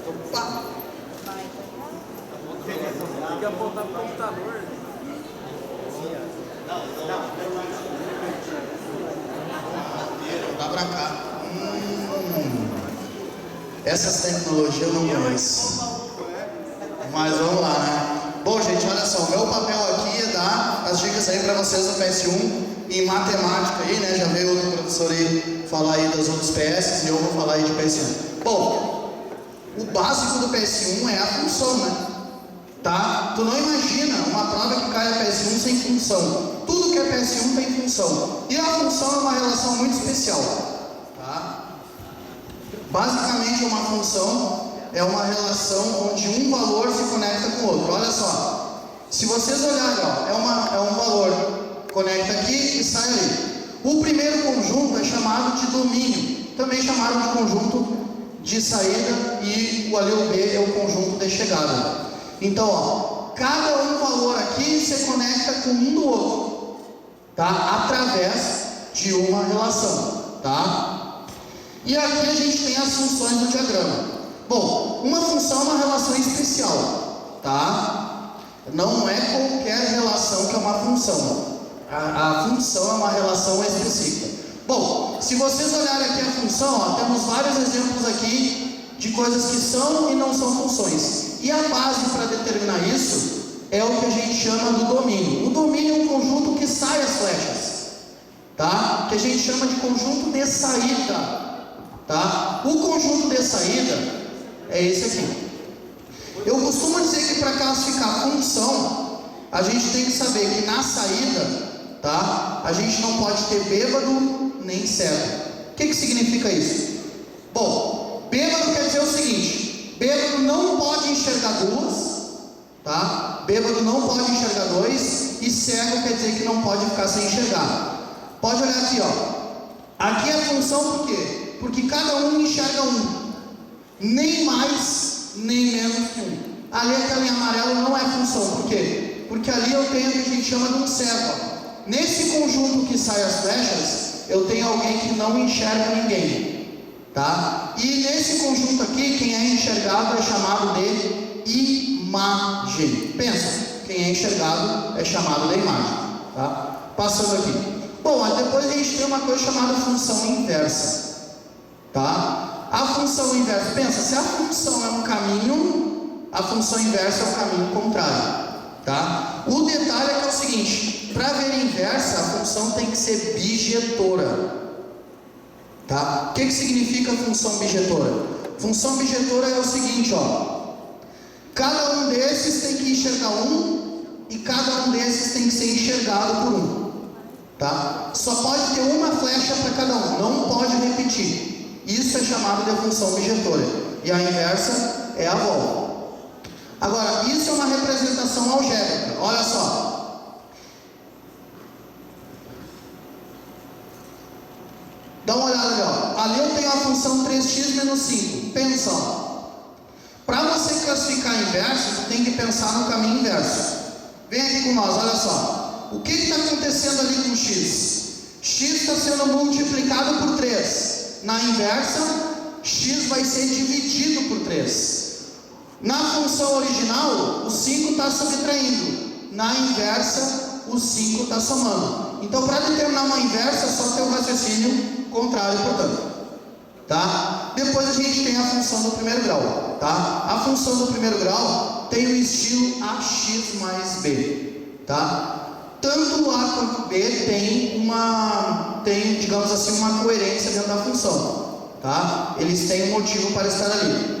Opa! Tem que apontar para o computador. Dá pra cá. Essas tecnologias eu não conheço. Mas vamos lá, né? Bom, gente, olha só. O meu papel aqui é dar as dicas aí para vocês do PS1 em matemática aí, né? Já veio outro professor aí falar aí das outros PS e eu vou falar aí de PS1. Bom, o básico do PS1 é a função, né? Tá? Tu não imagina uma prova que cai a PS1 sem função. Tudo que é PS1 tem função. E a função é uma relação muito especial. Tá? Basicamente, uma função é uma relação onde um valor se conecta com o outro. Olha só. Se vocês olharem, ó, é um valor. Conecta aqui e sai ali. O primeiro conjunto é chamado de domínio. Também chamaram de conjunto de saída. E ali o B é o conjunto de chegada. Então, ó, cada um valor aqui se conecta com um do outro, tá? Através de uma relação, tá? E aqui a gente tem as funções do diagrama. Bom, uma função é uma relação especial, tá? Não é qualquer relação que é uma função. A função é uma relação específica. Bom, se vocês olharem aqui a função, ó, temos vários exemplos aqui de coisas que são e não são funções. E a base para determinar isso é o que a gente chama do domínio. O domínio é um conjunto que sai as flechas, tá? Que a gente chama de conjunto de saída, tá? O conjunto de saída é esse aqui. Eu costumo dizer que para classificar função, a gente tem que saber que na saída, tá? A gente não pode ter bêbado nem cego. O que significa isso? Bom, bêbado quer dizer o seguinte: bêbado não pode enxergar duas, tá? Bêbado não pode enxergar dois, e cego quer dizer que não pode ficar sem enxergar. Pode olhar aqui, ó. Aqui é a função por quê? Porque cada um enxerga um, nem mais, nem menos que um. Ali aquela em amarelo não é função, por quê? Porque ali eu tenho o que a gente chama de um cego. Nesse conjunto que sai as flechas, eu tenho alguém que não enxerga ninguém, tá? E nesse conjunto aqui, quem é enxergado é chamado de imagem. Pensa, quem é enxergado é chamado de imagem, tá? Passando aqui. Bom, depois a gente tem uma coisa chamada função inversa, tá? A função inversa, pensa, se a função é um caminho, a função inversa é o caminho contrário, tá? O detalhe é que é o seguinte: para ver inversa, a função tem que ser bijetora. Tá? O que significa função bijetora? Função bijetora é o seguinte, ó. Cada um desses tem que enxergar um, e cada um desses tem que ser enxergado por um, tá? Só pode ter uma flecha para cada um, não pode repetir. Isso é chamado de função bijetora. E a inversa é a volta. Agora, isso é uma representação algébrica. Olha só. Dá uma olhada ali, ó. Ali eu tenho a função 3x menos 5. Pensa, ó. Para você classificar inverso, você tem que pensar no caminho inverso. Vem aqui com nós, olha só. O que está acontecendo ali com x? X está sendo multiplicado por 3. Na inversa, x vai ser dividido por 3. Na função original, o 5 está subtraindo. Na inversa, o 5 está somando. Então, para determinar uma inversa, é só ter um raciocínio contrário, portanto, tá? Depois a gente tem a função do primeiro grau, tá? A função do primeiro grau tem o estilo ax mais b, tá? Tanto o a quanto o b tem, digamos assim, uma coerência dentro da função, tá? Eles têm um motivo para estar ali.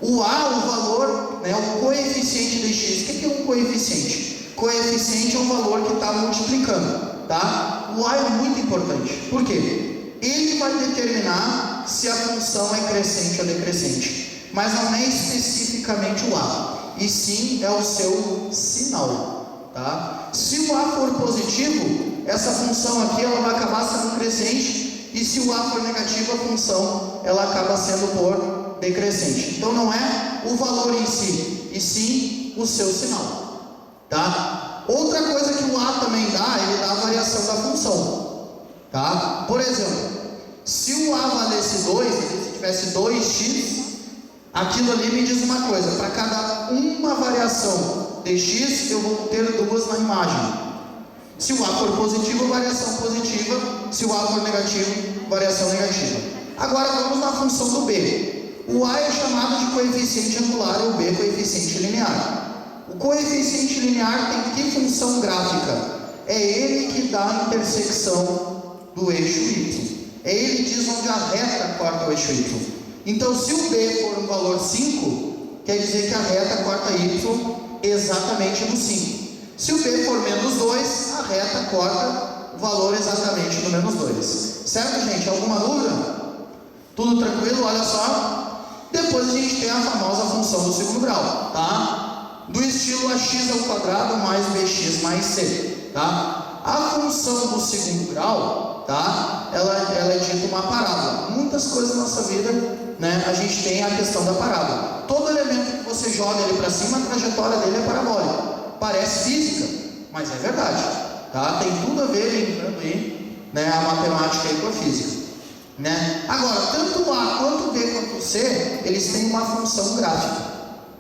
O a, o valor, né, o coeficiente de x. O que é um coeficiente? Coeficiente é um valor que está multiplicando, tá? O a é muito importante. Por quê? Ele vai determinar se a função é crescente ou decrescente, mas não é especificamente o a, e sim é o seu sinal, tá? Se o a for positivo, essa função aqui ela vai acabar sendo crescente, e se o a for negativo, a função ela acaba sendo por decrescente. Então não é o valor em si, e sim o seu sinal, tá? Outra coisa que o a também dá, ele dá a variação da função, tá? Por exemplo, Se o A valesse 2, se tivesse 2x, aquilo ali me diz uma coisa: para cada uma variação de x, eu vou ter duas na imagem. Se o A for positivo, variação positiva. Se o A for negativo, variação negativa. Agora vamos na função do B. O A é chamado de coeficiente angular e o B coeficiente linear. O coeficiente linear tem que função gráfica? É ele que dá a intersecção do eixo Y. É ele que diz onde a reta corta o eixo Y. Então, se o B for um valor 5, quer dizer que a reta corta Y exatamente no 5. Se o B for menos 2, a reta corta o valor exatamente no menos 2. Certo, gente? Alguma dúvida? Tudo tranquilo? Olha só. Depois a gente tem a famosa função do segundo grau, tá? Do estilo ax² mais bx mais c, tá? A função do segundo grau, tá? Ela é dita uma parábola. Muitas coisas na nossa vida, né? A gente tem a questão da parábola. Todo elemento que você joga ele para cima, a trajetória dele é parabólica. Parece física, mas é verdade, tá? Tem tudo a ver, lembrando aí, né, a matemática e com a física, né? Agora, tanto o A quanto o B quanto o C, eles têm uma função gráfica,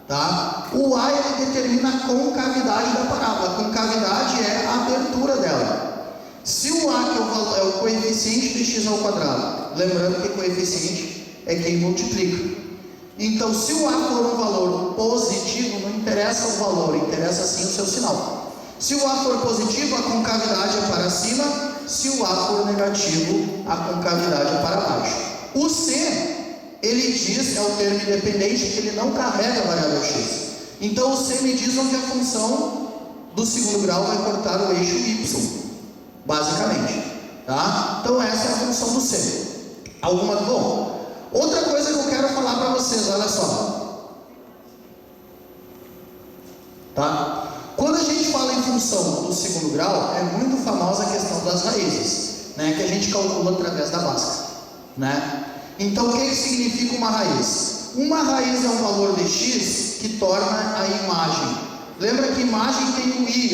tá? O A ele determina a concavidade da parábola. A concavidade é a abertura dela. Se o A que é o coeficiente de x², lembrando que coeficiente é quem multiplica. Então, se o A for um valor positivo, não interessa o valor, interessa sim o seu sinal. Se o A for positivo, a concavidade é para cima. Se o A for negativo, a concavidade é para baixo. O C, ele diz, é o termo independente, que ele não carrega a variável x. Então, o C me diz onde a função do segundo grau vai cortar o eixo y, basicamente, tá? Então, essa é a função do C. Alguma? Bom, outra coisa que eu quero falar para vocês, olha só, tá? Quando a gente fala em função do segundo grau, é muito famosa a questão das raízes, né? Que a gente calcula através da Bhaskara, né? Então, o que significa uma raiz? Uma raiz é um valor de x que torna a imagem. Lembra que imagem tem o i,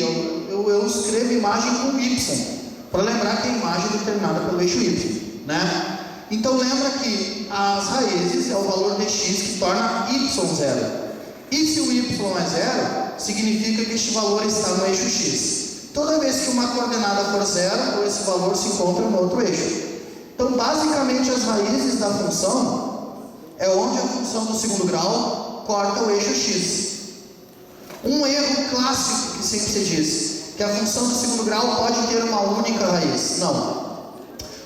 eu escrevo imagem com y, para lembrar que a imagem é determinada pelo eixo y, né? Então lembra que as raízes é o valor de x que torna y zero. E se o y é zero, significa que este valor está no eixo x. Toda vez que uma coordenada for zero, esse valor se encontra no outro eixo. Então basicamente as raízes da função é onde a função do segundo grau corta o eixo x. Um erro clássico que sempre se diz, que a função do segundo grau pode ter uma única raiz. Não.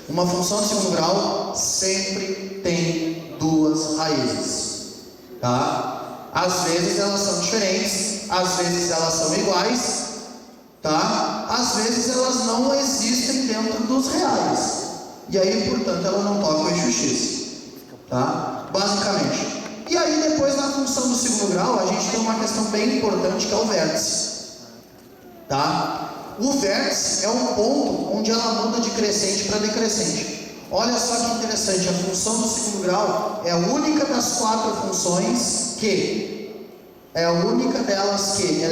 Uma função de segundo grau sempre tem duas raízes, tá? Às vezes elas são diferentes, às vezes elas são iguais, tá? Às vezes elas não existem dentro dos reais, e aí, portanto, ela não toca o eixo x, tá? Basicamente. E aí, depois, na função do segundo grau, a gente tem uma questão bem importante, que é o vértice, tá? O vértice é um ponto onde ela muda de crescente para decrescente. Olha só que interessante, a função do segundo grau é a única das quatro funções que ela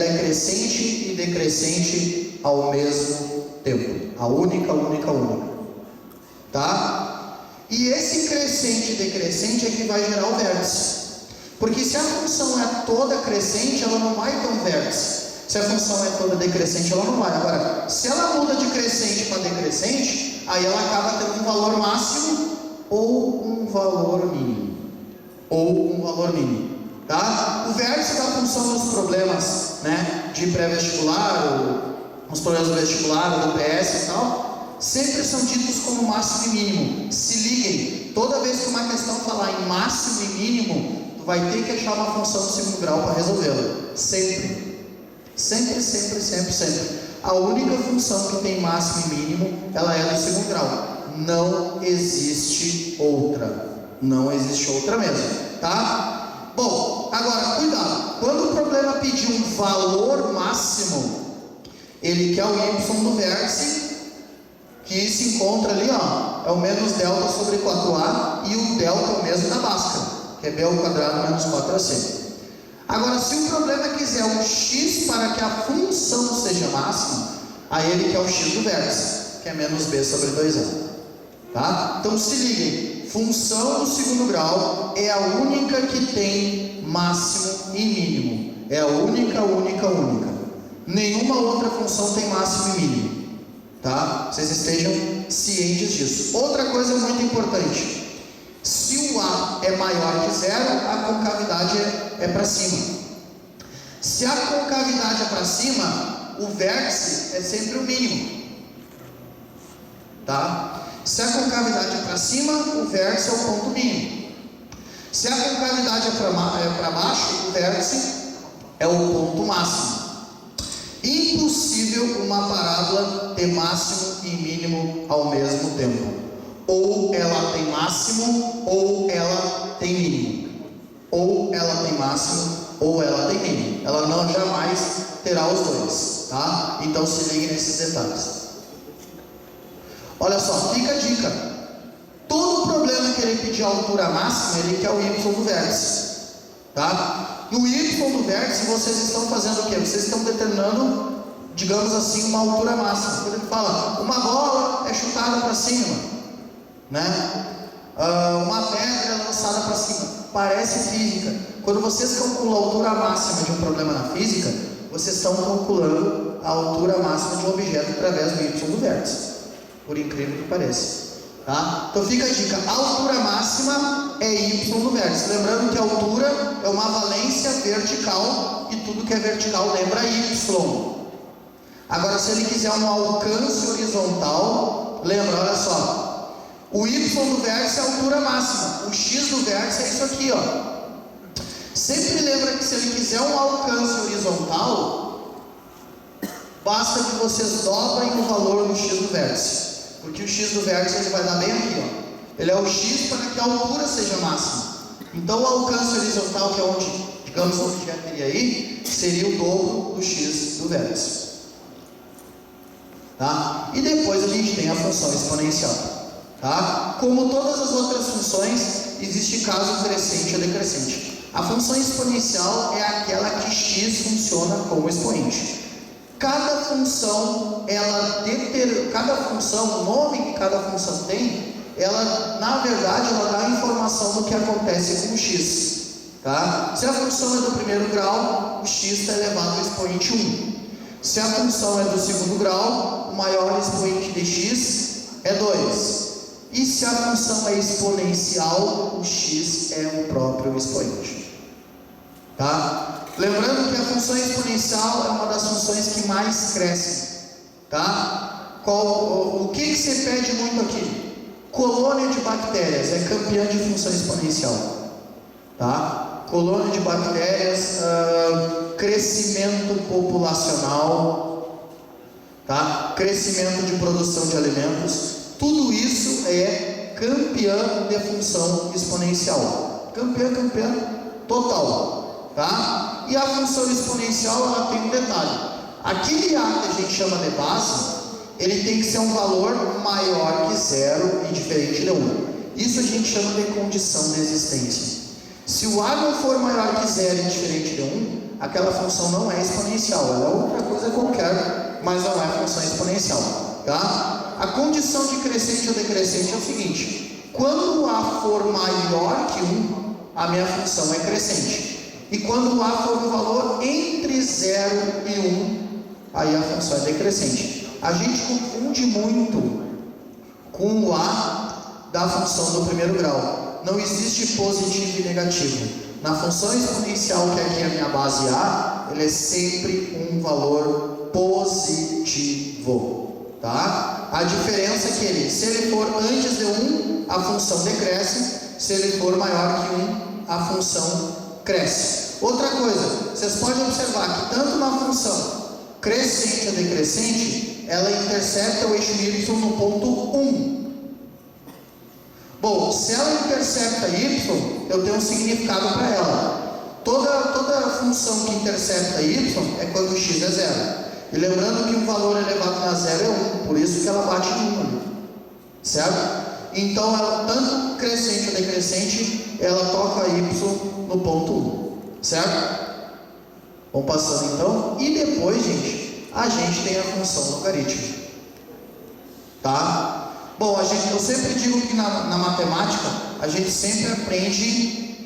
é crescente e decrescente ao mesmo tempo. A única. Tá? E esse crescente e decrescente é que vai gerar o vértice. Porque se a função é toda crescente, ela não vai ter um vértice. Se a função é toda decrescente, ela não vai. Agora, se ela muda de crescente para decrescente, aí ela acaba tendo um valor máximo ou um valor mínimo. Tá? O vértice da função dos problemas, né, de pré-vestibular, os problemas do vestibular, do PS e tal, sempre são ditos como máximo e mínimo. Se liguem, toda vez que uma questão falar em máximo e mínimo, tu vai ter que achar uma função do segundo grau para resolvê-la. Sempre. A única função que tem máximo e mínimo, ela é do segundo grau. Não existe outra. Não existe outra mesmo, tá? Bom, agora, cuidado. Quando o problema pedir um valor máximo, ele quer o y do vértice, que se encontra ali, ó, é o menos delta sobre 4a, e o delta é o mesmo da Bhaskara, que é b² menos 4ac. Agora, se o problema quiser um x para que a função seja máxima, aí ele quer o x do vértice, que é menos b sobre 2a. Tá? Então se liguem, função do segundo grau é a única que tem máximo e mínimo. É a única. Nenhuma outra função tem máximo e mínimo. Tá? Vocês estejam cientes disso. Outra coisa muito importante: se o A é maior que zero, a concavidade é para cima. Se a concavidade é para cima, o vértice é sempre o mínimo. Tá? Se a concavidade é para cima, o vértice é o ponto mínimo. Se a concavidade é para baixo, o vértice é o ponto máximo. Impossível uma parábola ter máximo e mínimo ao mesmo tempo. Ou ela tem máximo, ou ela tem mínimo. Ou ela tem máximo, ou ela tem mínimo. Ela não jamais terá os dois. Tá? Então se ligue nesses detalhes. Olha só, fica a dica: todo problema que ele pedir a altura máxima, ele quer o y do vértice. Tá? No y do vértice, vocês estão fazendo o quê? Vocês estão determinando, digamos assim, uma altura máxima. Quando ele fala, uma bola é chutada para cima, né? Uma pedra é lançada para cima. Parece física. Quando vocês calculam a altura máxima de um problema na física, vocês estão calculando a altura máxima de um objeto através do y do vértice. Por incrível que pareça. Tá? Então fica a dica: a altura máxima é y no vértice. Lembrando que a altura é uma valência vertical, e tudo que é vertical lembra y. Agora, se ele quiser um alcance horizontal, lembra, olha só, o y do vértice é a altura máxima, o x do vértice é isso aqui, ó. Sempre lembra que se ele quiser um alcance horizontal, basta que vocês dobrem o valor do x do vértice. Porque o x do vértice ele vai dar bem aqui, ó. Ele é o x para que a altura seja máxima. Então o alcance horizontal, que é onde, digamos, o objeto iria ir, seria o dobro do x do vértice. Tá? E depois a gente tem a função exponencial. Tá? Como todas as outras funções, existe caso crescente ou decrescente. A função exponencial é aquela que x funciona como expoente. Cada função, o nome que cada função tem, ela, na verdade, ela dá informação do que acontece com o x. Tá? Se a função é do primeiro grau, o x está elevado ao expoente 1. Se a função é do segundo grau, o maior expoente de x é 2. E se a função é exponencial, o x é o próprio expoente. Tá? Lembrando que a função exponencial é uma das funções que mais cresce. Tá? O que você pede muito aqui? Colônia de bactérias é campeã de função exponencial. Tá? Colônia de bactérias, crescimento populacional, tá? Crescimento de produção de alimentos, tudo isso é campeã de função exponencial. Campeã total. Tá? E a função exponencial, ela tem um detalhe: aquele A que a gente chama de base, ele tem que ser um valor maior que zero e diferente de 1. Isso a gente chama de condição de existência. Se o A não for maior que zero e diferente de 1, aquela função não é exponencial, ela é outra coisa qualquer, mas não é função exponencial. Tá? A condição de crescente ou decrescente é o seguinte: quando o A for maior que 1, a minha função é crescente. E quando o A for um valor entre 0 e 1, aí a função é decrescente. A gente confunde muito com o A da função do primeiro grau. Não existe positivo e negativo. Na função exponencial, que aqui é a minha base A, ele é sempre um valor positivo. Tá? A diferença é que se ele for antes de 1, a função decresce. Se ele for maior que 1, a função cresce. Outra coisa, vocês podem observar que tanto na função crescente ou decrescente, ela intercepta o eixo y no ponto 1. Bom, se ela intercepta y, eu tenho um significado para ela. Toda função que intercepta y é quando o x é 0. E lembrando que um valor elevado a 0 é 1, por isso que ela bate em 1. Certo? Então, ela, tanto crescente ou decrescente, ela toca y no ponto 1. Certo? Vamos passando então. E depois, gente, a gente tem a função logarítmica. Tá? Bom, eu sempre digo que na matemática a gente sempre aprende,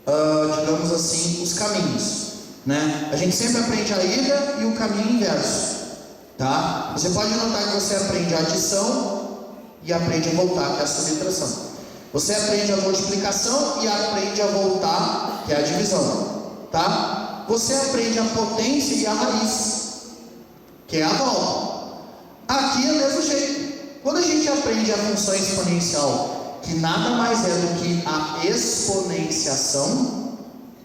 digamos assim, os caminhos, né? A gente sempre aprende a ida e o caminho inverso, tá? Você pode notar que você aprende a adição e aprende a voltar, que é a subtração. Você aprende a multiplicação e aprende a voltar, que é a divisão, tá? Você aprende a potência e a raiz, que é a volta. Aqui é do mesmo jeito. Quando a gente aprende a função exponencial, que nada mais é do que a exponenciação,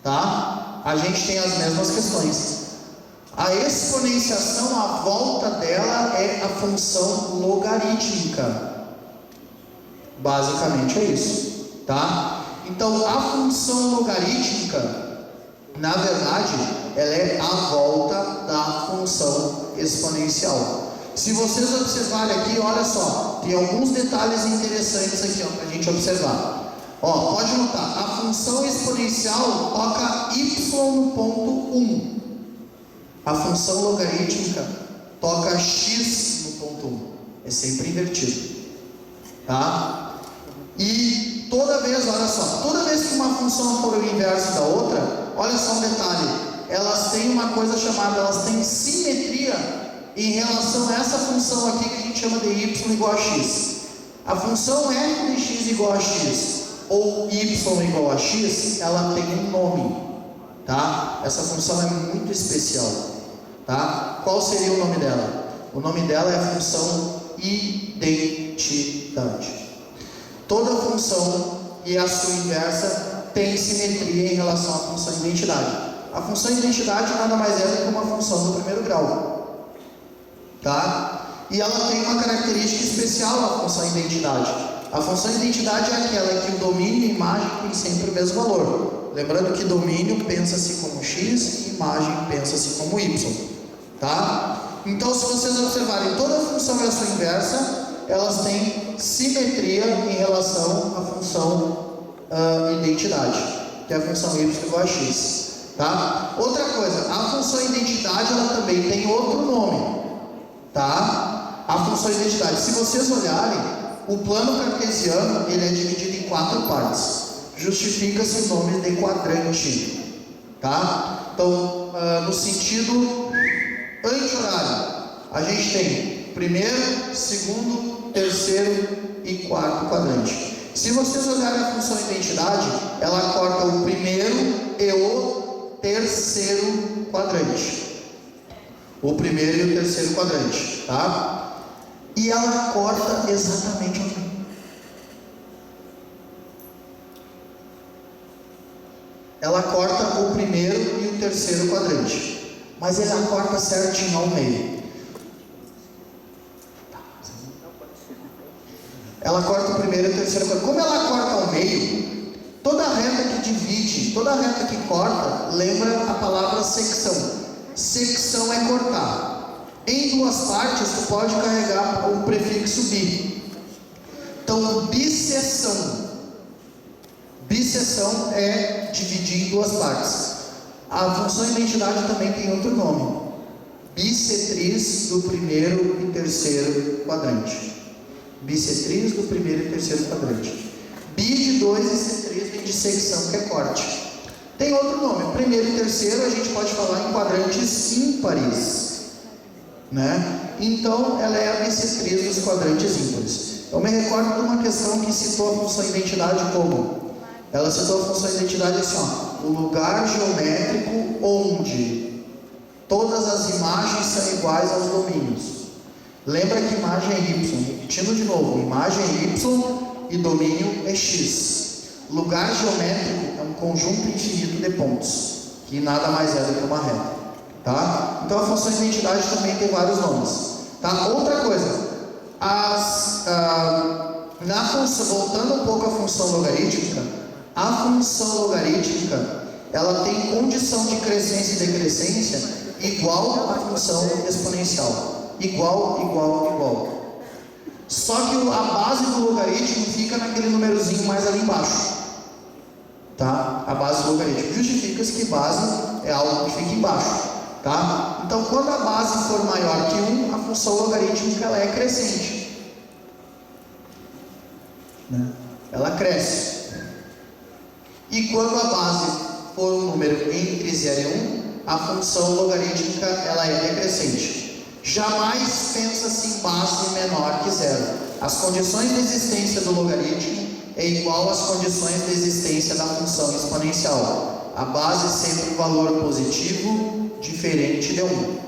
tá? A gente tem as mesmas questões. A exponenciação, a volta dela é a função logarítmica. Basicamente é isso, tá? Então a função logarítmica, na verdade, ela é a volta da função exponencial. Se vocês observarem aqui, olha só, tem alguns detalhes interessantes aqui para a gente observar. Ó, pode notar, a função exponencial toca y no ponto 1. A função logarítmica toca x no ponto 1. É sempre invertido, tá? E toda vez, olha só, toda vez que uma função for o inverso da outra, olha só um detalhe, elas têm uma coisa chamada, elas têm simetria em relação a essa função aqui que a gente chama de y igual a x. A função f de x igual a x ou y igual a x, ela tem um nome, tá? Essa função é muito especial, tá? Qual seria o nome dela? O nome dela é a função identidade. Toda função e a sua inversa tem simetria em relação à função identidade. A função identidade nada mais é do que uma função do primeiro grau, tá? E ela tem uma característica especial, a função identidade. A função identidade é aquela que o domínio e a imagem têm sempre o mesmo valor. Lembrando que domínio pensa-se como x e imagem pensa-se como y, tá? Então, se vocês observarem, toda função e a sua inversa, elas têm simetria em relação à função identidade, que é a função y igual a x, tá? Outra coisa, a função identidade, ela também tem outro nome, tá? A função identidade, se vocês olharem, o plano cartesiano, ele é dividido em 4 partes. Justifica-se o nome de quadrante, tá? Então, no sentido anti-horário, a gente tem primeiro, segundo, terceiro e quarto quadrante. Se vocês olharem a função identidade, ela corta o primeiro e o terceiro quadrante. O primeiro e o terceiro quadrante, tá? E ela corta exatamente aqui. Ela corta o primeiro e o terceiro quadrante, mas ela corta certinho ao meio. Ela corta o primeiro e o terceiro quadrante. Como ela corta ao meio, toda reta que divide, toda reta que corta, lembra a palavra secção. Secção é cortar. Em duas partes, tu pode carregar o prefixo bi. Então, bisseção. Bisseção é dividir em duas partes. A função identidade também tem outro nome. Bissetriz do primeiro e terceiro quadrante. Bissetriz do primeiro e terceiro quadrante. Bi de 2 e setriz vem de secção, que é corte. Tem outro nome. Primeiro e terceiro a gente pode falar em quadrantes ímpares, né? Então ela é a bissetriz dos quadrantes ímpares. Eu me recordo de uma questão que citou a função identidade como? Ela citou a função identidade assim, ó, o lugar geométrico onde todas as imagens são iguais aos domínios. Lembra que imagem é y, repetindo de novo, imagem é y e domínio é x. Lugar geométrico é um conjunto infinito de pontos, que nada mais é do que uma reta, tá? Então a função identidade também tem vários nomes, tá? Outra coisa, na função, voltando um pouco à função logarítmica, a função logarítmica, ela tem condição de crescência e decrescência igual à função exponencial. Igual. Só que a base do logaritmo fica naquele númerozinho mais ali embaixo, tá? A base do logaritmo. Justifica-se que base é algo que fica embaixo, tá? Então, quando a base for maior que 1, a função logarítmica ela é crescente. né? Ela cresce. E quando a base for um número entre 0 e 1, a função logarítmica ela é decrescente. Jamais pensa-se em base menor que 0. As condições de existência do logaritmo é igual às condições de existência da função exponencial. A base é sempre um valor positivo diferente de 1.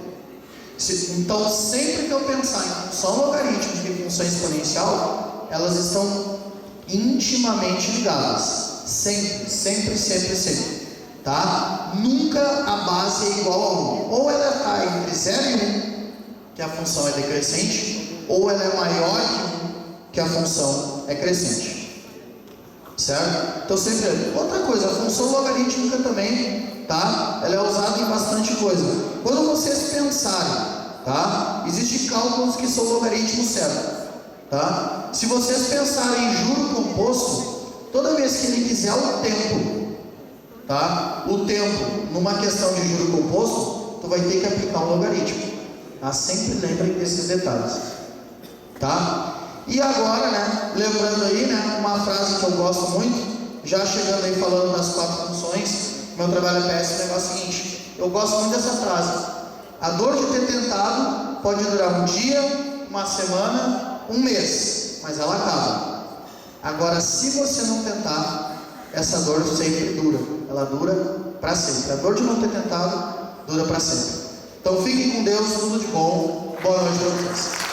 Então, sempre que eu pensar em função logarítmica e função exponencial, elas estão intimamente ligadas. Sempre. Tá? Nunca a base é igual a 1. Ou ela está entre 0 e 1, que a função é decrescente, ou ela é maior que 1, que a função é crescente. Certo? Então sempre. Outra coisa, a função logarítmica também, tá? Ela é usada em bastante coisa. Quando vocês pensarem, tá? Existem cálculos que são logaritmos certos, tá? Se vocês pensarem em juro composto, toda vez que ele quiser o tempo, tá? O tempo numa questão de juro composto, tu vai ter que aplicar um logaritmo. Tá? Sempre lembrem desses detalhes, tá? E agora, né? Lembrando aí, né? Uma frase que eu gosto muito, já chegando aí falando das 4 funções, meu trabalho é péssimo, é o seguinte: eu gosto muito dessa frase. A dor de ter tentado pode durar um dia, uma semana, um mês, mas ela acaba. Agora, se você não tentar, essa dor sempre dura. Ela dura para sempre. A dor de não ter tentado dura para sempre. Então fiquem com Deus, tudo de bom. Boa noite para vocês.